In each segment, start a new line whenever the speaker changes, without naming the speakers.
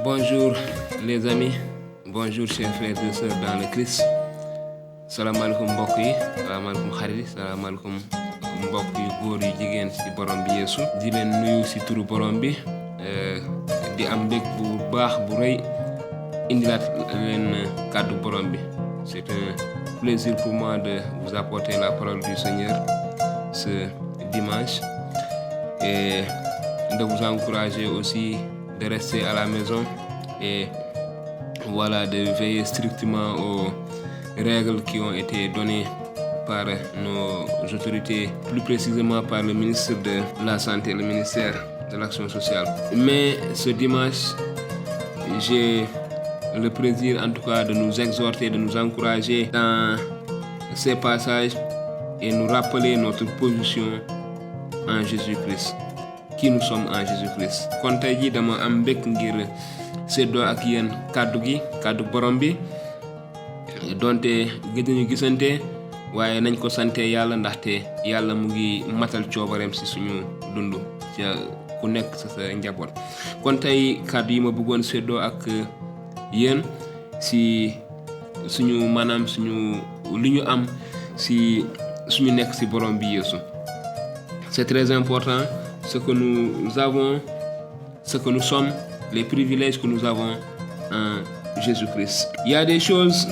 Bonjour les amis, bonjour chers frères et sœurs dans le Christ. Salaamaaleykum mbokk yi, salaamaaleykum xarit yi, salaamaaleykum mbokk yu góor yu jigéen ci borom bi Yeesu. Di leen nuyu ci turu borom bi di am mbég bu baax bu rëy indilaat leen kàddu borom bi. C'est un plaisir pour moi de vous apporter la parole du Seigneur ce dimanche et de vous encourager aussi de rester à la maison et voilà, de veiller strictement aux règles qui ont été données par nos autorités, plus précisément par le ministre de la Santé, le ministère de l'Action sociale. Mais ce dimanche, j'ai le plaisir en tout cas de nous exhorter, de nous encourager dans ces passages et nous rappeler notre position en Jésus-Christ. Qui nous sommes en Jésus-Christ. Kon tey jii dama am mbégte ngir séddoo ak yéen kàddu borom bi donte gëj nañu gisante waaye nañ ko sante yàlla ndaxte yàlla mu ngi matal coobareem ci suñu dund ca ku nekk sa njaboot. Kon tey kàddu yi ma bëggoon séddoo ak yéen ci suñu li ñu am ci suñu nekk ci borom bi Yeesu. C'est très important. Ce que nous avons, ce que nous sommes, les privilèges que nous avons en Jésus-Christ. Il y a des choses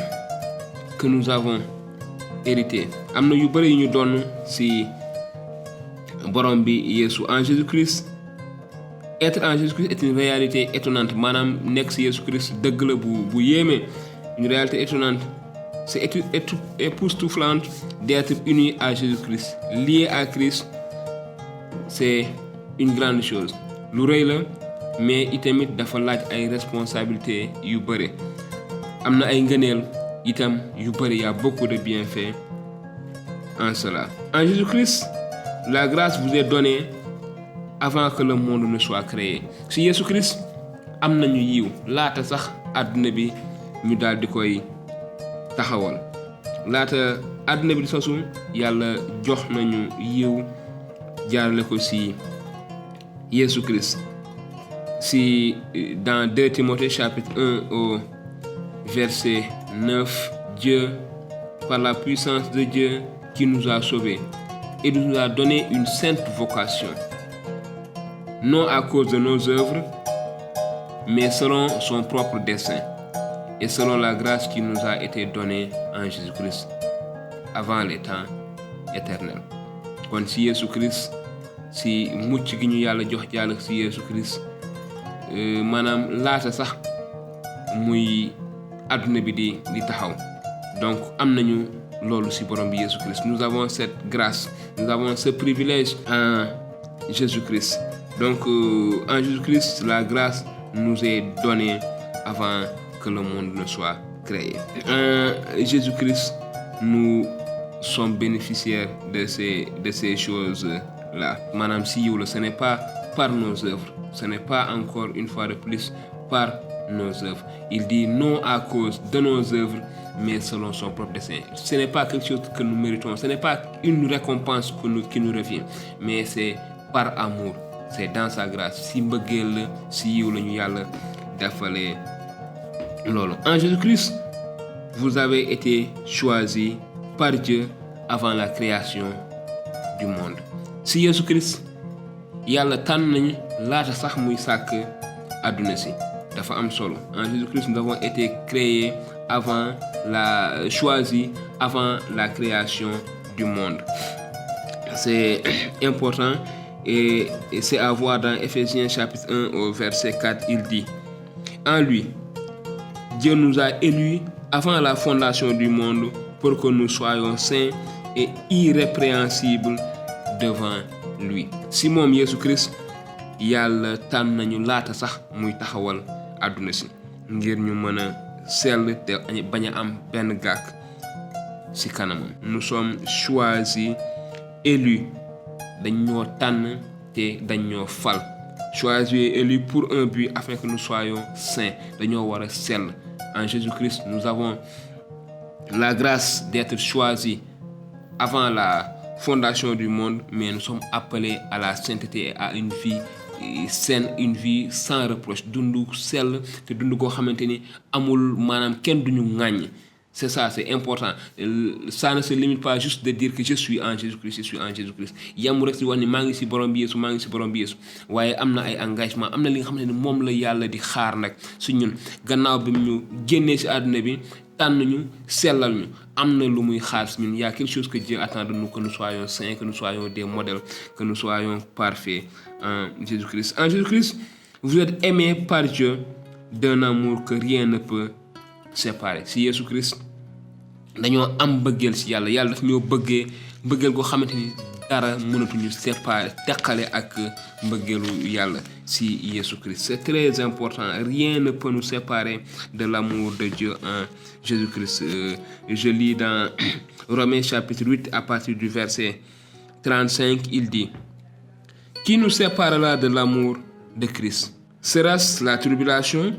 que nous avons héritées. Am na yu bari yu ñu doon ci borom bi Yeesu en Jésus-Christ. Être en Jésus-Christ est une réalité étonnante. Maanaam nekk ci Jésus-Christ dëgg la bu yéeme, une réalité étonnante. C'est époustouflant d'être uni à Jésus-Christ, lié à Christ. C'est une grande chose lu rëy la mais itamit dafa laaj ay responsabilités yu bëri am na ay ngëneel itam yu bëri y a beaucoup de bienfaits en cela. En Jésus-Christ, la grâce vous est donnée avant que le monde ne soit créé. Si Jésus-Christ am nañu yiw laata sax àdduna bi ñu daal di koy taxawal laata àdduna bi di sosu yàlla jox nañu yiw jaarale ko ci Jésus-Christ. Si dans 2 Timothée chapitre 1 au verset 9, Dieu, par la puissance de Dieu qui nous a sauvés et nous a donné une sainte vocation, non à cause de nos œuvres, mais selon son propre dessein et selon la grâce qui nous a été donnée en Jésus-Christ avant les temps éternels. Kon ci Jésus-Christ, ci mucc gi ñu yàlla jox jàll ci Jésus-Christ maanaam laata sax muy àdduna bi di taxaw donc am nañu loolu ci borom bi Jésus-Christ. Nous avons cette grâce, nous avons ce privilège en Jésus-Christ. Donc en Jésus-Christ, la grâce nous est donnée avant que le monde ne soit créé. En Jésus-Christ, nous sommes bénéficiaires de ces choses-là. Maanaam si yiw la, ce n'est pas par nos œuvres, ce n'est pas encore une fois de plus par nos œuvres. Il dit non à cause de nos œuvres, mais selon son propre dessein. Ce n'est pas quelque chose que nous méritons, ce n'est pas une récompense qui nous revient, mais c'est par amour, c'est dans sa grâce. Si mbëggeel la, si yiw la ñu yàlla defalee loolu. En Jésus-Christ, vous avez été choisis par Dieu avant la création du monde. Si Jésus-Christ yàlla tànn nañu laata sax muy sàkk àdduna si dafa am solo. En Jésus-Christ, nous avons été créés choisis avant la création du monde. C'est important et c'est à voir dans Éphésiens chapitre 1 au verset 4, il dit: En lui, Dieu nous a élus avant la fondation du monde pour que nous soyons saints et irrépréhensibles devant lui. Si moom Jésus-Christ yàlla tànn nañu laata sax muy taxawal àdduna si ngir ñu mën a sell te bañ a am benn gàkk ci kanamam. Nous sommes choisis, élus, dañ ñoo tànn te dañ ñoo fal. Choisis et élus pour un but afin que nous soyons saints. Dañoo war a sell. En Jésus-Christ, nous avons la grâce d'être choisis avant la fondation du monde, mais nous sommes appelés à la sainteté et à une vie saine, une vie sans reproche, dundu sell te dundu goo xamante ni amul maanaam kenn duñu ŋàññ. C'est ça, c'est important. Ça ne se limite pas juste de dire que je suis en Jésus-Christ, je suis en Jésus-Christ. Yamul rek si wax ni maa ngi si borom bi Yeesu, maa ngi si borom bi Yeesu. waaye am na ay engagement, am na li nga xamante ni moom la yàlla di xaar nag su ñun gannaaw bi mu ñu génnee si àdduna bi tànn ñu sellal ñu am na lu muy xaar si ñun. Y a quelque chose que Dieu attend de nous, que nous soyons saints, que nous soyons des modèles, que nous soyons parfaits en Jésus-Christ. En Jésus-Christ, vous êtes aimés par Dieu d'un amour que rien ne peut séparé. Si Yeesu Christ dañoo am bëggeel si yàlla yàlla daf ñoo bëggee mbëggeel goo xamante ni dara mënatuñu séparé teqale ak mbëggeelu yàlla si Yeesu Christ. C'est très important. Rien ne peut nous séparer de l'amour de Dieu en Jésus-Christ. Je lis dans Romains chapitre 8 à partir du verset 35, il dit: Qui nous séparera de l'amour de Christ? Sera-ce la tribulation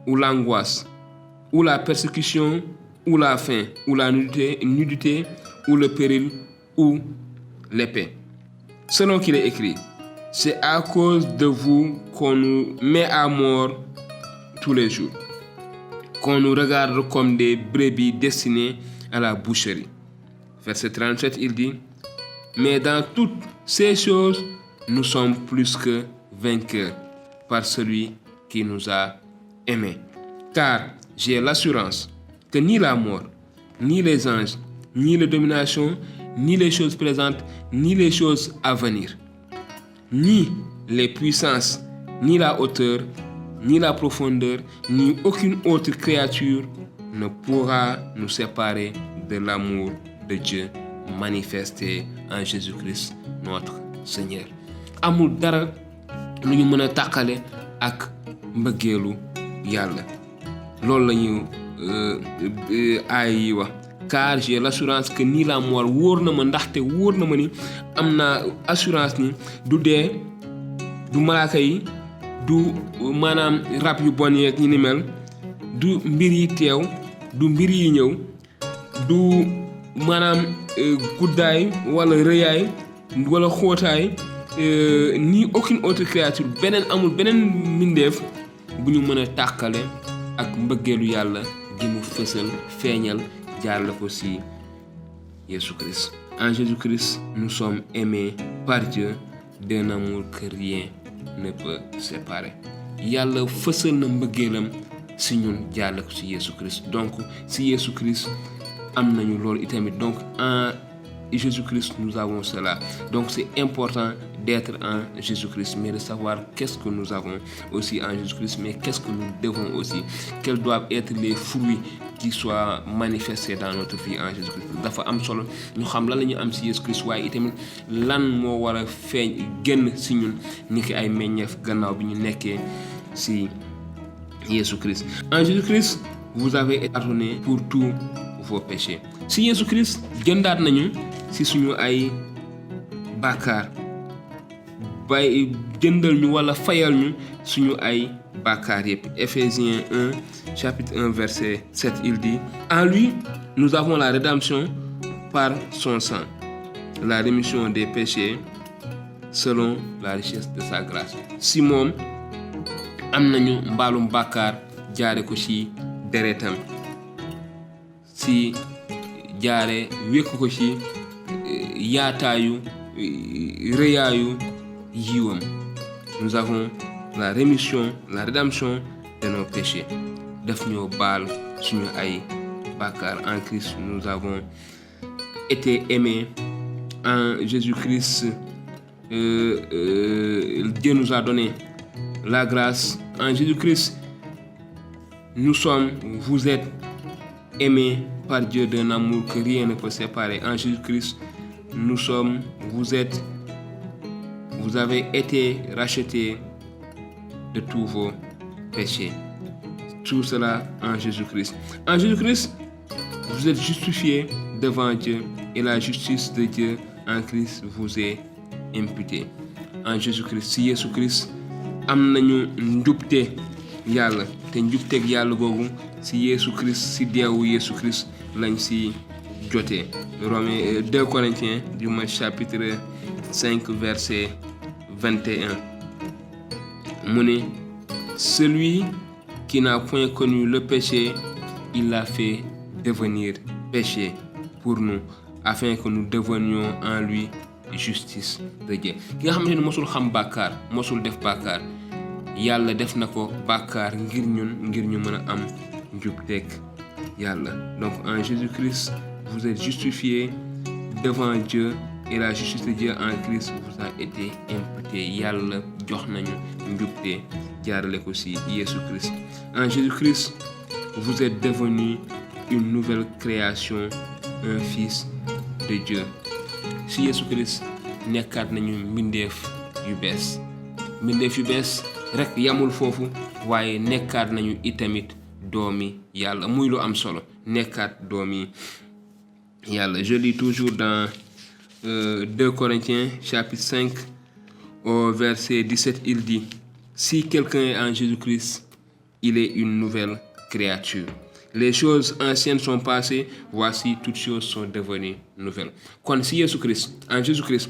ou l'angoisse, ou la persécution, ou la faim, ou la nudité, ou le péril, ou l'épée? Selon qu'il est écrit: C'est à cause de vous qu'on nous met à mort tous les jours, qu'on nous regarde comme des brebis destinées à la boucherie. Verset 37, il dit: Mais dans toutes ces choses, nous sommes plus que vainqueurs par celui qui nous a aimés. Car j'ai l'assurance que ni la mort, ni les anges, ni les dominations, ni les choses présentes, ni les choses à venir, ni les puissances, ni la hauteur, ni la profondeur, ni aucune autre créature ne pourra nous séparer de l'amour de Dieu manifesté en Jésus-Christ notre Seigneur. Amul dara lu ñu mën a tàqale ak mbëggeelu yàlla. Loolu la ñu aay yi wax. Car j'ai l'assurance que ni la mort, wóor na ma ndaxte wóor na ma ni am naa assurance ni du dee, du malaaka yi, du maanaam rab yu bon yeeg ñi ni mel, du mbir yi teew, du mbir yi ñëw, du maanaam guddaay wala rëyaay wala xóotaay, ni aucune autre créature, amul beneen mbindeef bu ñu mën a tàqale ak mbëggeelu yàlla gi mu fësal feeñal jaarale ko ci Jésus-Christ. En Jésus-Christ, nous sommes aimés par Dieu d'un amour que rien ne peut séparer. Yàlla fësal na mbëggeelam ci ñun jaarale ko ci Jésus-Christ. Donc ci Jésus-Christ am nañu loolu itamit. Donc en Jésus-Christ, nous avons cela. Donc c'est important d'être en Jésus-Christ, mais de savoir qu'est-ce que nous avons aussi en Jésus-Christ, mais qu'est-ce que nous devons aussi, quels doivent être les fruits qui soient manifestés dans notre vie en Jésus-Christ. Dafa am solo ñu xam lan la ñu am ci Jésus-Christ, waaye itamit lan moo war a feeñ génn ci ñun ni ki ay meññeef gannaaw bi ñu nekkee ci Jésus-Christ. En Jésus-Christ, vous avez été pardonné pour tous vos péchés. Ci Jésus-Christ jëndaat nañu ci suñu ay bàkkaar, bay jëndal ñu wala fayal ñu suñu ay bàkkaar yépp. Éphésiens 1 chapitre 1 verset 7, il dit: En lui, nous avons la rédemption par son sang, la rémission des péchés selon la richesse de sa grâce. Si moom am nañu mbaalum bàkkaar jaare ko ci deretam, ci jaare wékk ko ci yaataayu rëyaayu yiwam. Nous avons la rémission, la rédemption de nos péchés. Daf ñoo baal suñu ay bàkkaar. En Christ, nous avons été aimés. En Jésus-Christ, Dieu nous a donné la grâce. En Jésus-Christ, vous êtes aimés par Dieu d'un amour que rien ne peut séparer. En Jésus-Christ, vous avez été rachetés de tous vos péchés. Tout cela en Jésus-Christ. En Jésus-Christ, vous êtes justifiés devant Dieu et la justice de Dieu en Christ vous est imputée. En Jésus-Christ, ci Jésus-Christ am nañu njubte yàlla, te njubteeg yàlla googu ci Jésus-Christ, ci deewu Jésus-Christ lañ ci jotee. Romains 2 Corinthiens du chapitre 5 verset 21. mu ne celui qui n'a point connu le péché, il l'a fait devenir péché pour nous, afin que nous devenions en lui justice de Dieu. Ki nga xamante ne mosul xam bàkkaar mosul def bàkkaar yàlla def na ko bàkkaar ngir ñu mën a am njubteeg yàlla. Donc en Jésus-Christ vous êtes justifiés devant Dieu et la justice de Dieu en Christ vous a été imputée. Yàlla jox nañu njubte jaarale ko ci Jésus-Christ. En Jésus-Christ vous êtes devenus une nouvelle création, un fils de Dieu. Si Jésus-Christ nekkaat nañu mbindeef yu bees rek yamul foofu waaye nekkaat nañu itamit doomi yàlla muy lu am solo nekkaat doomi yàlla. Je lis toujours dans 2 Corinthiens chapitre 5 au verset 17, il dit: si quelqu'un est en Jésus-Christ, il est une nouvelle créature. Les choses anciennes sont passées, voici toutes choses sont devenues nouvelles. Kon si Jésus-Christ, en Jésus-Christ,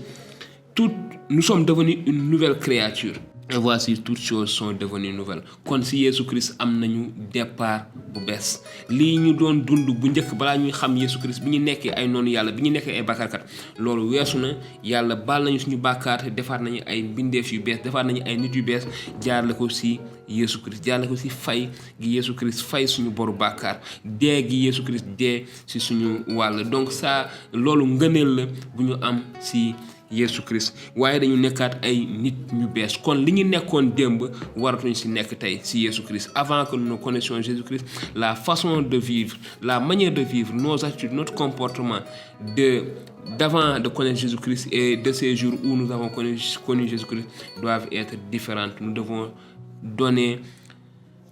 nous sommes devenus une nouvelle créature. Et voici toutes choses sont devenues nouvelles. Kon si Jésus-Christ am nañu départ bu bees lii ñu doon dund bu njëkk balaa ñuy xam Jésus-Christ bi ñu nekkee ay noonu yàlla bi ñu nekkee ay bàkkaarkat loolu weesu na. yàlla baal nañu suñu bàkkaar defaat nañu ay mbindeef yu bees defaat nañu ay nit yu bees jaarale ko si Jésus-Christ jaarale ko si fay gi Jésus-Christ fay suñu boru bàkkaar dee gi Jésus-Christ dee si suñu wàll. Donc ça loolu ngëneel la bu ñu am si Jésus-Christ waaye dañu nekkaat ay nit ñu bees. Kon li ñu nekkoon démb waratuñ si nekk tey si Jésus-Christ. Avant que nous connaissions Jésus-Christ, la façon de vivre, la manière de vivre, nos attitudes, notre comportement d'avant de connaître Jésus-Christ et de ces jours où nous avons connu Jésus-Christ doivent être différentes. Nous devons donner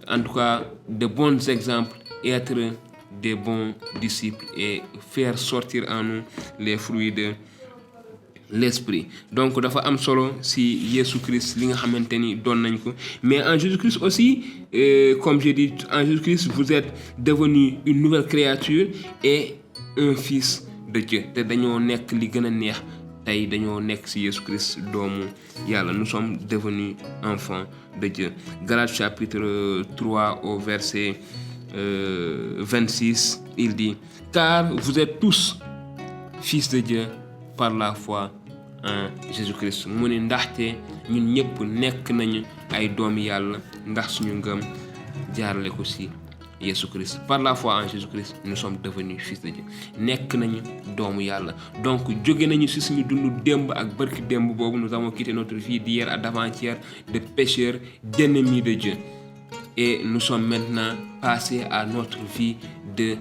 en tout cas de bons exemples, être des bons disciples et faire sortir en nous les fruits de l'esprit. Donc dafa am solo si Jésus-Christ li nga xamanteni doon nañ ko. Mais en Jésus-Christ aussi comme j'ai dit, en Jésus-Christ vous êtes devenu une nouvelle créature et un fils de Dieu. Te dañoo nekk li gën a neex tey dañoo nekk si Jésus-Christ doomu yàlla. Nous sommes devenus enfants de Dieu. Galates chapitre 3 au verset 26, il dit: car vous êtes tous fils de Dieu par la foi en Jésus-Christ. mu ne ndaxte ñun ñëpp nekk nañu ay doomi yàlla ndax suñu ngëm jaarale ko si Jésus-Christ. Par la foi en Jésus-Christ nous sommes devenus fils de Dieu. nekk nañu doomu yàlla. Donc jóge nañu si suñu dund démb ak barki démb boobu. Nous avons quitté notre vie d'hier à d'avant-hier de pécheurs, d'ennemis de Dieu, et nous sommes maintenant passés à notre vie de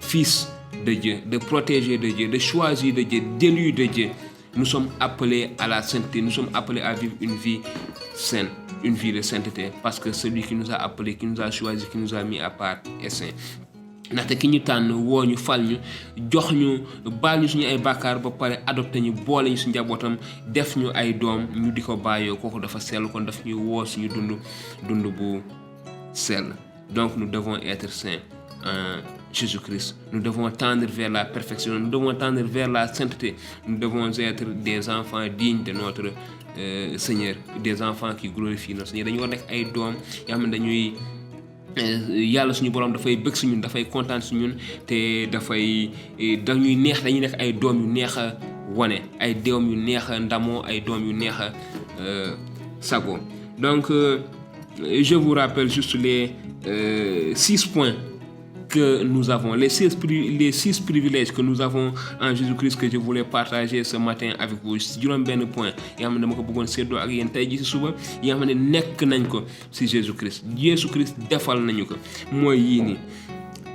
fils de Dieu, de protégés de Dieu, de choisis de Dieu, d'élus de Dieu. Nous sommes appelés à la sainteté, nous sommes appelés à vivre une vie sainte, une vie de sainteté, parce que celui qui nous a appelés, qui nous a choisis, qui nous a mis à part est saint. ndaxte ki ñu tànn woo ñu fal ñu jox ñu baal ñu suñu ay bàkkaar ba pare adopté ñu boole ñu suñu njabootam def ñu ay doom ñu di ko bàyyoo kooku dafa sell. Kon daf ñuy woo suñu dund bu sell. Donc nous devons être saints en Jésus-Christ. Nous devons tendre vers la perfection, nous devons tendre vers la sainteté. Nous devons être des enfants dignes de notre Seigneur, des enfants qui glorifient notre Seigneur. Dañu war nekk ay doom yoo xam ne dañuy yàlla suñu borom dafay bëgg si ñun, dafay kontaan si ñun te dañuy neex. dañuy nekk ay doom yu neex a wane, ay doom yu neex a ndamoo, ay doom yu neex a sago. Donc je vous rappelle juste les 6 points que nous avons, les 6 privilèges que nous avons en Jésus-Christ que je voulais partager ce matin avec vous. juróom benn point yoo xam ne dama ko bëggoon séddoo ak yéen tey ji si suba yi nga xam ne nekk nañ ko si Jésus-Christ. Jésus-Christ defal nañu ko mooy yii nii.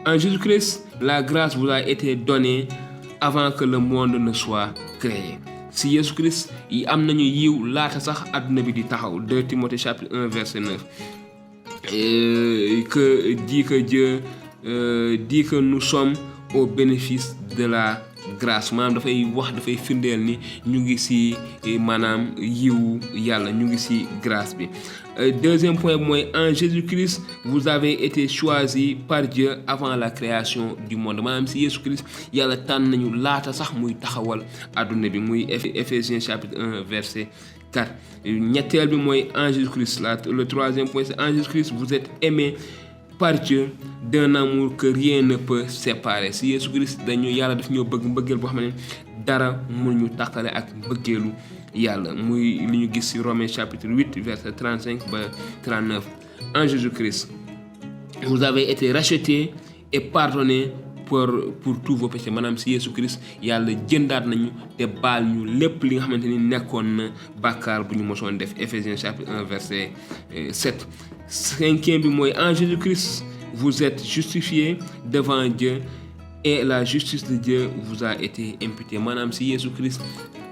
En Jésus-Christ, la grâce vous a été donnée avant que le monde ne soit créé. Si Jésus-Christ yi am nañu yiw laata sax àdduna bi di taxaw. 2 Timothée chapitre 1 verset 9 que Dieu dit que nous sommes au bénéfice de la grâce. Maanaam dafay firndeel ni ñu ngi ci maanaam yiwu yàlla, ñu ngi ci grâce bi. Deuxième point mooy en Jésus-Christ vous avez été choisis par Dieu avant la création du monde. Maanaam ci Jésus-Christ yàlla tànn nañu laata sax muy taxawal àdduna bi. Muy Éphésiens chapitre 1 verset 4 ñetteel bi mooy en Jésus-Christ. Le troisième point c'est en Jésus-Christ vous êtes aimés par Dieu d'un amour que rien ne peut séparer. Si Jésus-Christ dañu yàlla daf ñoo bëgg mbëggeel boo xam ne dara mënuñu tàqale ak mbëggeelu yàlla muy li ñu gis ci Romains chapitre 8 verset 35 ba 39. En Jésus-Christ vous avez été rachetés et pardonnés pour tous vos péchés. maanaam si Jésus-Christ yàlla jëndaat nañu te baal ñu lépp li nga xamante ni nekkoon na bàkkaar bu ñu mosoon def. Éphésiens chapitre 1 verset 7. cinquième bi mooy en Jésus-Christ vous êtes justifiés devant Dieu et la justice de Dieu vous a été imputée. maanaam si Jésus-Christ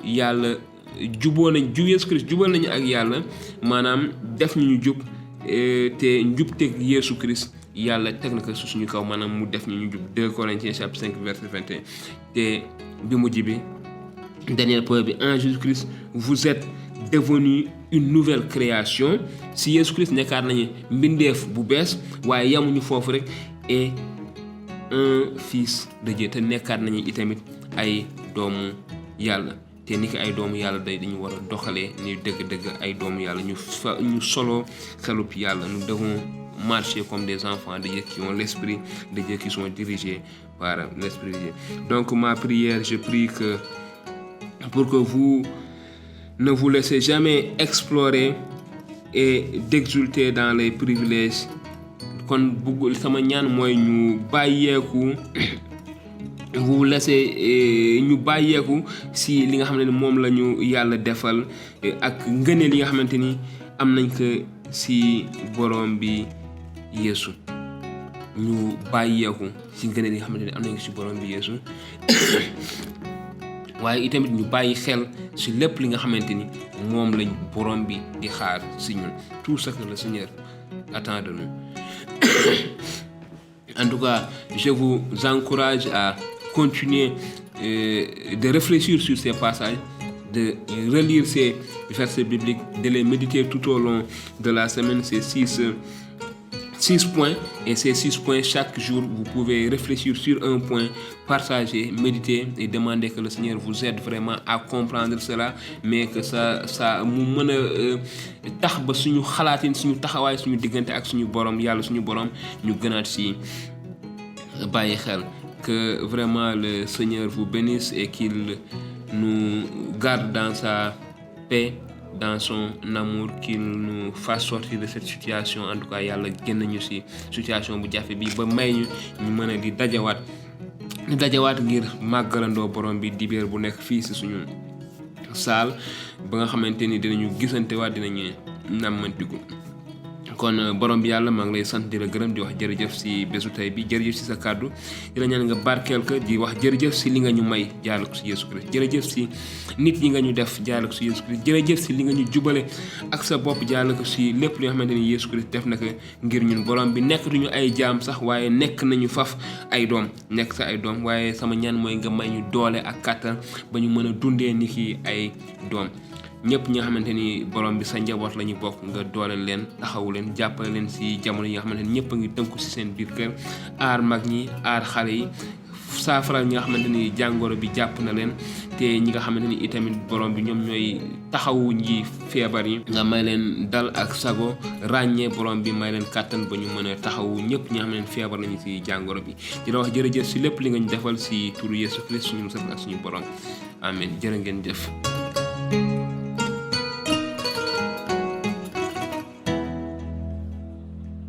yàlla Jésus-Christ jubal nañu ak yàlla maanaam def ñu jub te njubteeg Jésus-Christ yàlla teg na ko su suñu kaw maanaam mu def ñu jub. 2 Corinthiens chapitre 5 verset 21. te bi mujj bi dernier point bi en Jésus-Christ vous êtes devenu une nouvelle création. si Jésus-Christ nekkaat nañu mbindeef bu bees waaye yamuñu foofu rek et un fils de Dieu te nekkaat nañu itamit ay doomu yàlla. te ni ko ay doomu yàlla dañu war a doxalee ni dëgg-dëgg ay doomu yàlla ñu solo xelub yàlla. Nous devons marcher comme des enfants de Dieu qui ont l'esprit de Dieu, qui sont dirigés par l'esprit de Dieu. Donc ma prière, je prie que pour que vous ne vous laissez jamais explorer et d'exulter dans les privilèges. kon bëgg sama ñaan mooy ñu bàyyeeku vous laissez ñu bàyyeeku si li nga xam ne moom la ñu yàlla defal ak ngëneel li nga xamante ni am nañ ko si borom bi Yeesu. ñu bàyyeeku si ngëneel yi nga xamante ni am nañ ko si borom bi Yeesu waaye itamit ñu bàyyi xel si lépp li nga xamante ni moom lañ borom bi di xaar si ñun. Tout ce que le Seigneur attend de nous. En tout cas, je vous encourage à continuer de réfléchir sur ces passages, de relire ces versets bibliques, de les méditer tout au long de la semaine. Ces 6 points, et ces 6 points, chaque jour, vous pouvez réfléchir sur un point, partager, méditer et demander que le Seigneur vous aide vraiment à comprendre cela, mais que ça mu mën a tax ba suñu xalaatin suñu taxawaay suñu diggante ak suñu borom yàlla suñu borom ñu gënaat si bàyyi xel. Que vraiment le Seigneur vous bénisse et qu'il nous garde dans sa paix, dans son amour, qu'il nous fasse sortir de cette situation. En tout cas yàlla génn ñu ci situation bu jafe bi ba may ñu mën a di dajawaat ngir màggalandoo borom bi dibéer bu nekk fii ci suñu saal ba nga xamante ni dinañu gisante waat dinañu nammantiku. kon borom bi yàlla maa ngi lay sant di la gërëm di wax jërëjëf si bésu tey bi, jërëjëf si sa kàddu di la ñaan nga barkeel ko, di wax jërëjëf si li nga ñu may jaarale ko si Yesu Christ, jërëjëf si nit yi nga ñu def jaarale ko si Yesu Christ, jërëjëf si li nga ñu jubale ak sa bopp jaarale ko si lépp li nga xamante ni Yesu Christ def na ko ngir ñun. borom bi nekkatuñu ay jaam sax waaye nekk nañu faf ay doom, nekk sa ay doom, waaye sama ñaan mooy nga may ñu doole ak kàttan ba ñu mën a dundee ni ki ay doom. ñëpp ñi nga xamante ni borom bi sa njaboot la ñu bokk nga dooleel leen, taxawu leen, jàppale leen si jamono yi nga xamante ni ñëpp a ngi tënku si seen biir kër, aar mag ñi, aar xale yi, saafaral ñi nga xamante ni jàngoro bi jàpp na leen, te ñi nga xamante ni itamit borom bi ñoom ñooy taxawu ñi feebar yi nga may leen dal ak sago, ràññee borom bi may leen kàttan ba ñu mën a taxawu ñëpp ñi nga xamante ni feebar nañu si jàngoro bi. di la wax jërëjëf si lépp li nga ñu defal si turu Yesu Christ suñu musal ak suñu borom. Amen. jërë ngeen jëf.